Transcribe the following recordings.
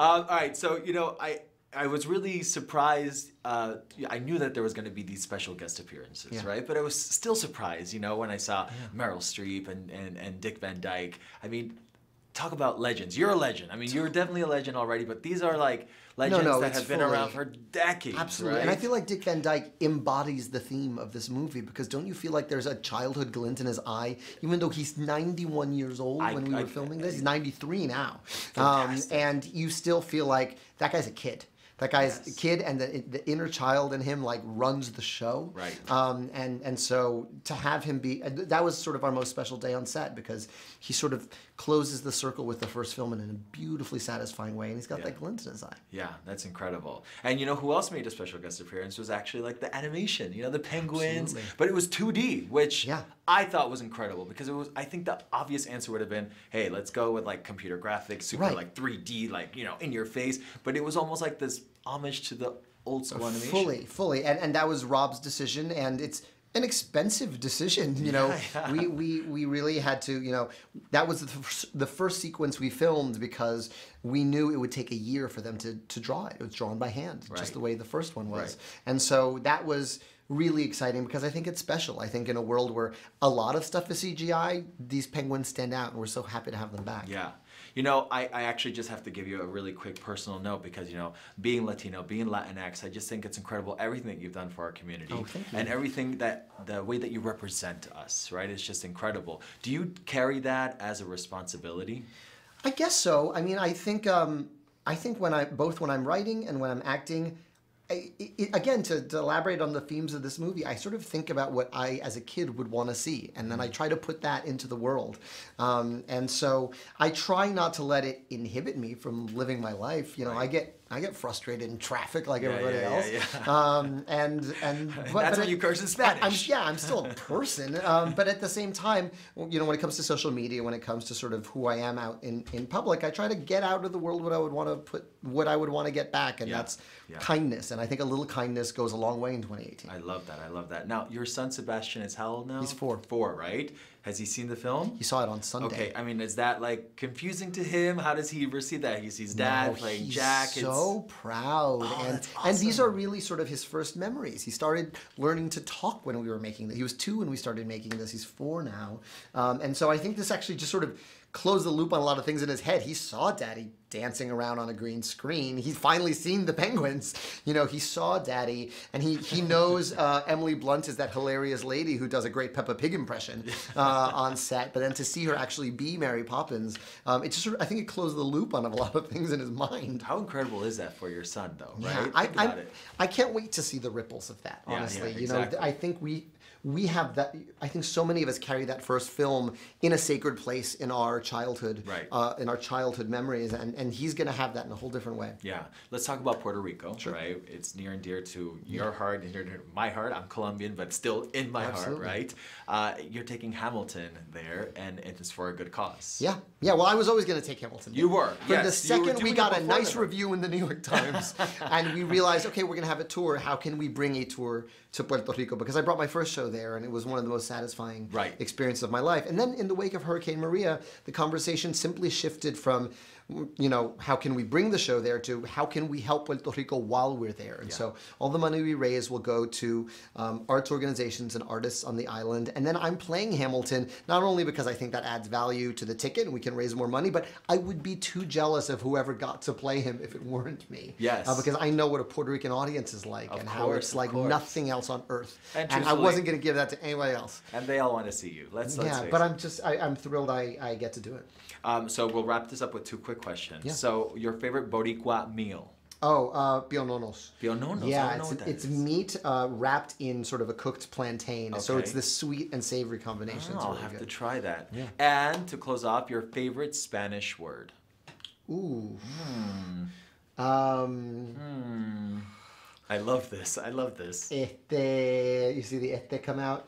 All right, so I was really surprised. I knew that there was going to be these special guest appearances, right? But I was still surprised, when I saw Meryl Streep and Dick Van Dyke. I mean, talk about legends. You're a legend. I mean, you're definitely a legend already, but these are like legends that have been around for decades. Absolutely. Right? And I feel like Dick Van Dyke embodies the theme of this movie, because don't you feel like there's a childhood glint in his eye, even though he's 91 years old when we were filming this? He's 93 now. And you still feel like that guy's a kid. That guy's a kid, and the inner child in him like runs the show. Right. And so to have him be, that was sort of our most special day on set, because he sort of closes the circle with the first film in a beautifully satisfying way, and he's got that glint in his eye. Yeah, that's incredible. And who else made a special guest appearance was actually like the animation, the penguins, but it was 2D, which I thought was incredible, because it was, I think the obvious answer would have been, hey, let's go with like computer graphics, super like 3D, like, in your face, but it was almost like this homage to the old school animation. Fully. And that was Rob's decision, and it's an expensive decision. We really had to, that was the first sequence we filmed, because we knew it would take a year for them to draw it. It was drawn by hand, just the way the first one was. And so that was really exciting, because I think it's special. I think in a world where a lot of stuff is CGI, these penguins stand out, and we're so happy to have them back. Yeah. I actually just have to give you a really quick personal note, because, being Latino, being Latinx, I just think it's incredible everything that you've done for our community. Oh, thank you. And everything the way that you represent us, right? It's just incredible. Do you carry that as a responsibility? I guess so. I mean, I think when I'm writing and when I'm acting, again, to elaborate on the themes of this movie, I sort of think about what I, as a kid, would want to see, and then I try to put that into the world. And so I try not to let it inhibit me from living my life. I get frustrated in traffic like everybody else. But that's when you curse in Spanish. I'm still a person. But at the same time, when it comes to social media, when it comes to sort of who I am out in public, I try to get out of the world what I would want to get back, and that's kindness. And I think a little kindness goes a long way in 2018. I love that. Now, your son Sebastian is how old now? He's 4. 4, right? Has he seen the film? He saw it on Sunday. Okay, I mean, is that like confusing to him? How does he receive that? He sees dad playing Jack. He's so proud. That's awesome. And these are really sort of his first memories. He started learning to talk when we were making this. He was 2 when we started making this. He's 4 now. And so I think this actually just sort of closed the loop on a lot of things in his head. He saw Daddy dancing around on a green screen. He's finally seen the penguins. He saw Daddy, and he knows Emily Blunt is that hilarious lady who does a great Peppa Pig impression on set. But then to see her actually be Mary Poppins, it just I think it closed the loop on a lot of things in his mind. How incredible is that for your son, though? Yeah, right? I can't wait to see the ripples of that. Honestly, exactly. I think we have that. I think so many of us carry that first film in a sacred place in our childhood, in our childhood memories, and he's going to have that in a whole different way. Yeah. Let's talk about Puerto Rico, right? It's near and dear to your heart and near to my heart. I'm Colombian, but still in my heart, right? You're taking Hamilton there, and it's for a good cause. Yeah. Well, I was always going to take Hamilton. You were. From the second we got a nice review in the New York Times, and we realized, okay, we're going to have a tour. How can we bring a tour to Puerto Rico? Because I brought my first show there, and it was one of the most satisfying experiences of my life. And then in the wake of Hurricane Maria, the conversation simply shifted from, how can we bring the show there, to how can we help Puerto Rico while we're there? And so all the money we raise will go to arts organizations and artists on the island. And then I'm playing Hamilton, not only because I think that adds value to the ticket and we can raise more money, but I would be too jealous of whoever got to play him if it weren't me. Yes. Because I know what a Puerto Rican audience is like, how it's like nothing else on earth. And I wasn't going to give that to anybody else. And they all want to see you. Let's but I'm thrilled I get to do it. So we'll wrap this up with 2 quick questions. Yeah. So your favorite Boricua meal? Piononos. Piononos? Yeah, it's meat wrapped in sort of a cooked plantain. So it's this sweet and savory combination. I'll have to try that. Yeah. And to close off, your favorite Spanish word? Ooh. I love this. You see the come out?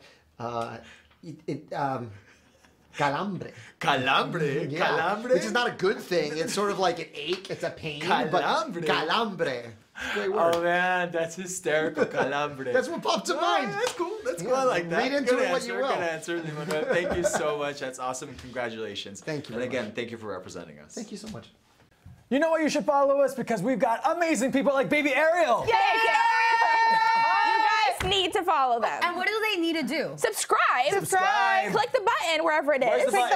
Calambre. Calambre? Yeah. Calambre? Which is not a good thing. It's sort of like an ache. It's a pain. Calambre. But calambre. Great word. Oh man, that's hysterical. Calambre. That's what popped to mind. That's cool. That's cool. I like that. Read into it what you will. Good answer. Lin-Manuel. Thank you so much. That's awesome. Congratulations. Thank you. And again, thank you for representing us. Thank you so much. You know why you should follow us? Because we've got amazing people like Baby Ariel. Yay! You guys need to follow them. And what do they need to do? Subscribe. Subscribe. Click the button wherever it is. Where's the button?